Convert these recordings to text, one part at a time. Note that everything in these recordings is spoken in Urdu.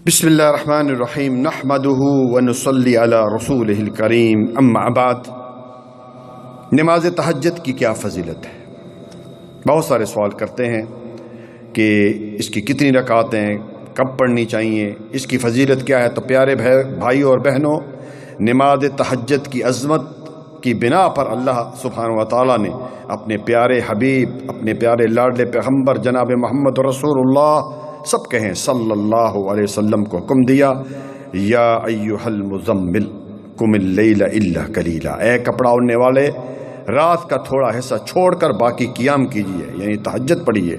بسم اللہ الرحمن الرحیم نحمدہ ونصلی علی رسولہ الکریم اما بعد۔ نماز تہجد کی کیا فضیلت ہے؟ بہت سارے سوال کرتے ہیں کہ اس کی کتنی رکعتیں، کب پڑھنی چاہیے، اس کی فضیلت کیا ہے؟ تو پیارے بھائیوں اور بہنوں، نماز تہجد کی عظمت کی بنا پر اللہ سبحانہ و تعالیٰ نے اپنے پیارے حبیب، اپنے پیارے لاڈلے پیغمبر جناب محمد رسول اللہ سب کہیں صلی اللہ علیہ وسلم کو حکم دیا، یا ایھا المزمل قم اللیل الا قلیلا، اے کپڑا اوڑھنے والے رات کا تھوڑا حصہ چھوڑ کر باقی قیام کیجیے، یعنی تہجد پڑھیے۔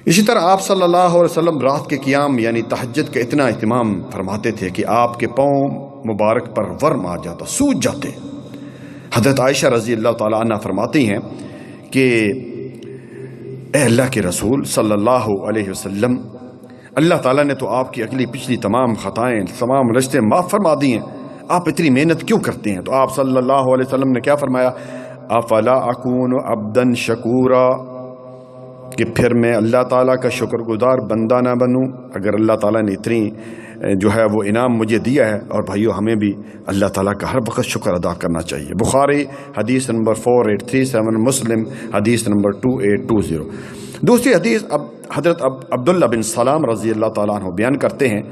اسی طرح آپ صلی اللہ علیہ وسلم رات کے قیام یعنی تہجد کا اتنا اہتمام فرماتے تھے کہ آپ کے پاؤں مبارک پر ورم آ جاتا، سوج جاتے۔ حضرت عائشہ رضی اللہ تعالی عنہ فرماتی ہیں کہ اے اللہ کے رسول صلی اللہ علیہ وسلم، اللہ تعالیٰ نے تو آپ کی اگلی پچھلی تمام خطائیں، تمام رشتے معاف فرما دی ہیں، آپ اتنی محنت کیوں کرتے ہیں؟ تو آپ صلی اللہ علیہ وسلم نے کیا فرمایا؟ افلا اکون عبدا شکورا، کہ پھر میں اللہ تعالیٰ کا شکر گزار بندہ نہ بنوں؟ اگر اللہ تعالیٰ نے اتنی جو ہے وہ انعام مجھے دیا ہے، اور بھائیو ہمیں بھی اللہ تعالیٰ کا ہر وقت شکر ادا کرنا چاہیے۔ بخاری حدیث نمبر 4837، مسلم حدیث نمبر 2820۔ دوسری حدیث حضرت عبداللہ بن سلام رضی اللہ تعالیٰ عنہ بیان کرتے ہیں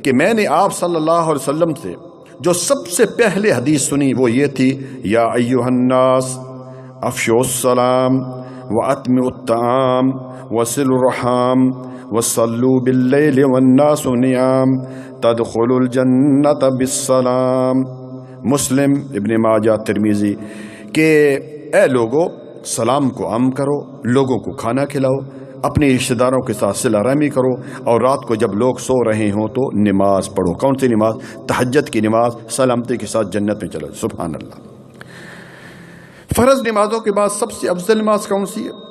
کہ میں نے آپ صلی اللہ علیہ وسلم سے جو سب سے پہلے حدیث سنی وہ یہ تھی، یا ایھا الناس افشوا السلام واتموا الطعام وصلوا الرحام وصلوا باللیل والناس نیام تدخلوا الجنت بالسلام، مسلم، ابن ماجہ، ترمذی، کہ اے لوگو سلام کو عام کرو، لوگوں کو کھانا کھلاؤ، اپنے رشتہ داروں کے ساتھ صلہ رحمی کرو، اور رات کو جب لوگ سو رہے ہوں تو نماز پڑھو۔ کون سی نماز؟ تہجد کی نماز، سلامتی کے ساتھ جنت میں چلو۔ سبحان اللہ۔ فرض نمازوں کے بعد سب سے افضل نماز کون سی ہے؟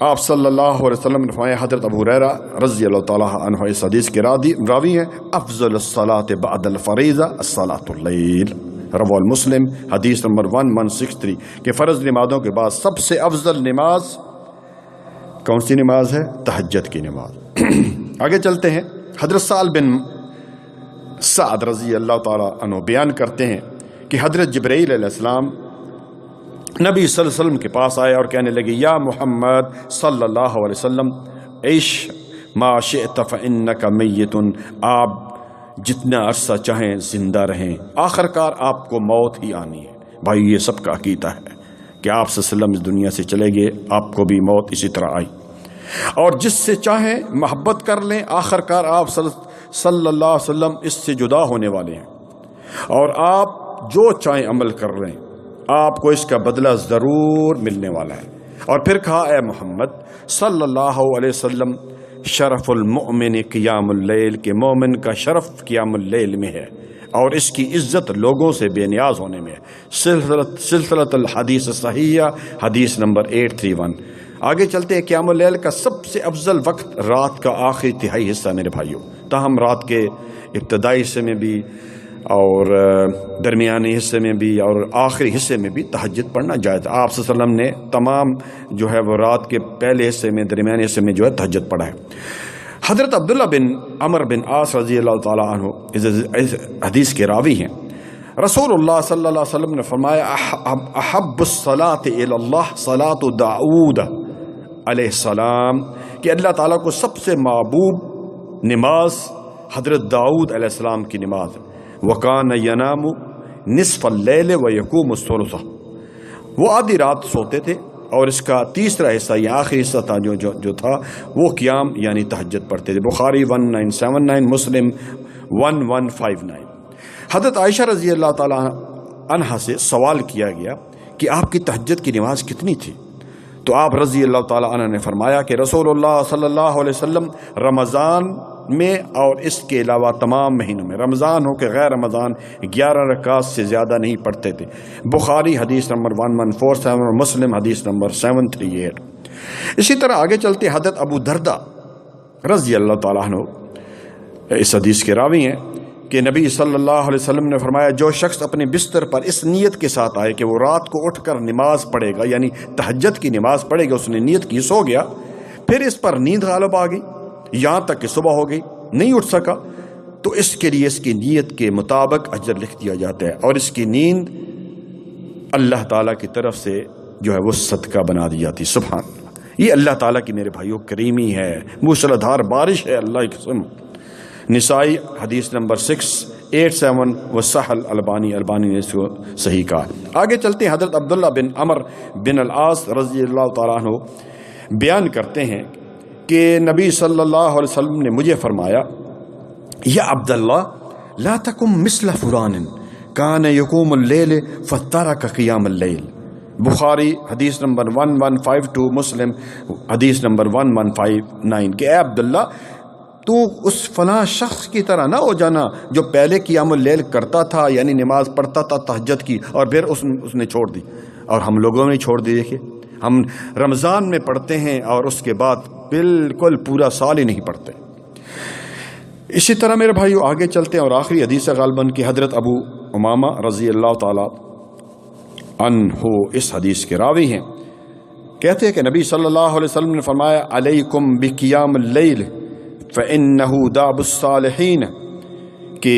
آپ صلی اللہ علیہ وسلم نے فرمایا، حضرت ابو ہریرہ رضی اللہ تعالیٰ عنہ اس حدیث کے راوی ہیں، افضل الصلاة بعد الفریضہ الصلاۃ اللیل، رواه المسلم حدیث نمبر 1163، کہ فرض نمازوں کے بعد سب سے افضل نماز کون سی نماز ہے؟ تہجد کی نماز۔ آگے چلتے ہیں۔ حضرت سہل بن سعد رضی اللہ تعالیٰ عنہ بیان کرتے ہیں کہ حضرت جبرائیل علیہ السلام نبی صلی اللہ علیہ وسلم کے پاس آئے اور کہنے لگے، یا محمد صلی اللہ علیہ وسلم، عیش ما شئت فإنک میت، آپ جتنا عرصہ چاہیں زندہ رہیں، آخر کار آپ کو موت ہی آنی ہے۔ بھائی یہ سب کا عقیدہ ہے کہ آپ صلی اللہ علیہ وسلم اس دنیا سے چلے گئے، آپ کو بھی موت اسی طرح آئی، اور جس سے چاہیں محبت کر لیں، آخر کار آپ صلی اللہ علیہ وسلم اس سے جدا ہونے والے ہیں، اور آپ جو چاہیں عمل کر لیں، آپ کو اس کا بدلہ ضرور ملنے والا ہے۔ اور پھر کہا، اے محمد صلی اللہ علیہ وسلم، شرف المؤمن قیام اللیل، کہ مومن کا شرف قیام اللیل میں ہے، اور اس کی عزت لوگوں سے بے نیاز ہونے میں ہے۔ سلسلۃ الحدیث صحیحہ حدیث نمبر 831۔ آگے چلتے ہیں۔ قیام اللیل کا سب سے افضل وقت رات کا آخری تہائی حصہ میرے بھائیوں، تاہم رات کے ابتدائی حصے میں بھی اور درمیانی حصے میں بھی اور آخری حصے میں بھی تہجد پڑھنا جائز ہے۔ آپ صلی اللہ علیہ وسلم نے تمام جو ہے وہ رات کے پہلے حصے میں، درمیانی حصے میں جو ہے تہجد پڑھا ہے۔ حضرت عبداللہ بن عمر بن عاص رضی اللہ تعالیٰ عنہ اس حدیث کے راوی ہیں، رسول اللہ صلی اللہ علیہ وسلم نے فرمایا، احب الصلاۃ الی اللہ صلاۃ داؤد علیہ السلام، کہ اللہ تعالیٰ کو سب سے محبوب نماز حضرت داؤد علیہ السلام کی نماز ہے۔ وَكَانَ يَنَامُ نِصْفَ اللَّيْلِ وَيَقُومُ الثُّلُثَ، وہ آدھی رات سوتے تھے اور اس کا تیسرا حصہ یا آخری حصہ تھا جو تھا وہ قیام یعنی تہجد پڑھتے تھے۔ بخاری 1979، مسلم 1159۔ حضرت عائشہ رضی اللہ تعالیٰ عنہا سے سوال کیا گیا کہ آپ کی تہجد کی نماز کتنی تھی؟ تو آپ رضی اللہ تعالیٰ عنہ نے فرمایا کہ رسول اللہ صلی اللہ علیہ وسلم رمضان میں اور اس کے علاوہ تمام مہینوں میں، رمضان ہو کہ غیر رمضان، 11 رکعات سے زیادہ نہیں پڑھتے تھے۔ بخاری حدیث نمبر 1147 اور مسلم حدیث نمبر 738۔ اسی طرح آگے چلتے حضرت ابو دردہ رضی اللہ تعالیٰ عنہ اس حدیث کے راوی ہیں کہ نبی صلی اللہ علیہ وسلم نے فرمایا جو شخص اپنے بستر پر اس نیت کے ساتھ آئے کہ وہ رات کو اٹھ کر نماز پڑھے گا، یعنی تہجد کی نماز پڑھے گا، اس نے نیت کی، سو گیا، پھر اس پر نیند غالب آ گئی یہاں تک کہ صبح ہو گئی، نہیں اٹھ سکا، تو اس کے لیے اس کی نیت کے مطابق اجر لکھ دیا جاتا ہے، اور اس کی نیند اللہ تعالیٰ کی طرف سے جو ہے وہ صدقہ بنا دی جاتی۔ سبحان اللہ، یہ اللہ تعالیٰ کی میرے بھائیوں کریمی ہے، موسلادھار بارش ہے اللہ کی قسم۔ نسائی حدیث نمبر 687 وصحل البانی نے اس کو صحیح کہا۔ آگے چلتے ہیں، حضرت عبداللہ بن عمر بن العاص رضی اللہ تعالیٰ عنہ بیان کرتے ہیں کہ نبی صلی اللہ علیہ وسلم نے مجھے فرمایا، یا عبداللہ لا تکم مثل فلان کان یقوم اللیل فترک قیام اللیل، بخاری حدیث نمبر 1152، مسلم حدیث نمبر 1159، کہ اے عبداللہ تو اس فلاں شخص کی طرح نہ ہو جانا جو پہلے قیام اللیل کرتا تھا، یعنی نماز پڑھتا تھا تہجد کی، اور پھر اس نے چھوڑ دی، اور ہم لوگوں نے چھوڑ دی۔ دیکھیے ہم رمضان میں پڑھتے ہیں اور اس کے بعد بالکل پورا سال ہی نہیں پڑھتے۔ اسی طرح میرے بھائیو آگے چلتے ہیں، اور آخری حدیث غالباً کی حضرت ابو امامہ رضی اللہ تعالی عنہ اس حدیث کے راوی ہیں، کہتے ہیں کہ نبی صلی اللہ علیہ وسلم نے فرمایا، علیکم بقیام اللیل فإنہ داب الصالحین، کہ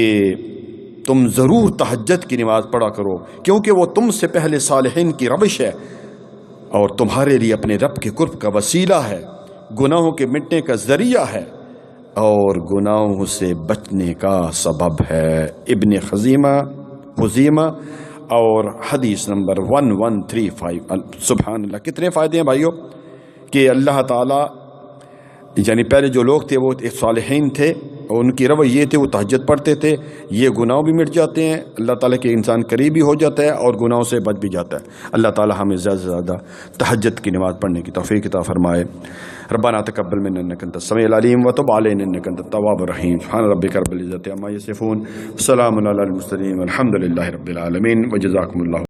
تم ضرور تہجد کی نماز پڑھا کرو کیونکہ وہ تم سے پہلے صالحین کی روش ہے، اور تمہارے لیے اپنے رب کے قرب کا وسیلہ ہے، گناہوں کے مٹنے کا ذریعہ ہے، اور گناہوں سے بچنے کا سبب ہے۔ ابن خزیمہ اور حدیث نمبر 1135۔ سبحان اللہ، کتنے فائدے ہیں بھائیو، کہ اللہ تعالیٰ یعنی پہلے جو لوگ تھے وہ صالحین تھے، اور ان کی روی یہ تھے، وہ تہجد پڑھتے تھے، یہ گناہ بھی مٹ جاتے ہیں، اللہ تعالیٰ کے انسان قریب بھی ہو جاتا ہے اور گناہوں سے بچ بھی جاتا ہے۔ اللہ تعالیٰ ہمیں زیادہ سے زیادہ تہجد کی نماز پڑھنے کی توفیق عطا فرمائے۔ ربنا تقبل منا انک انت السمیع العلیم وتب علینا انک انت التواب الرحیم۔ سبحان ربک رب العزۃ عما یصفون، سلام علی المرسلین والحمد للہ رب العالمین، وجزاکم اللہ۔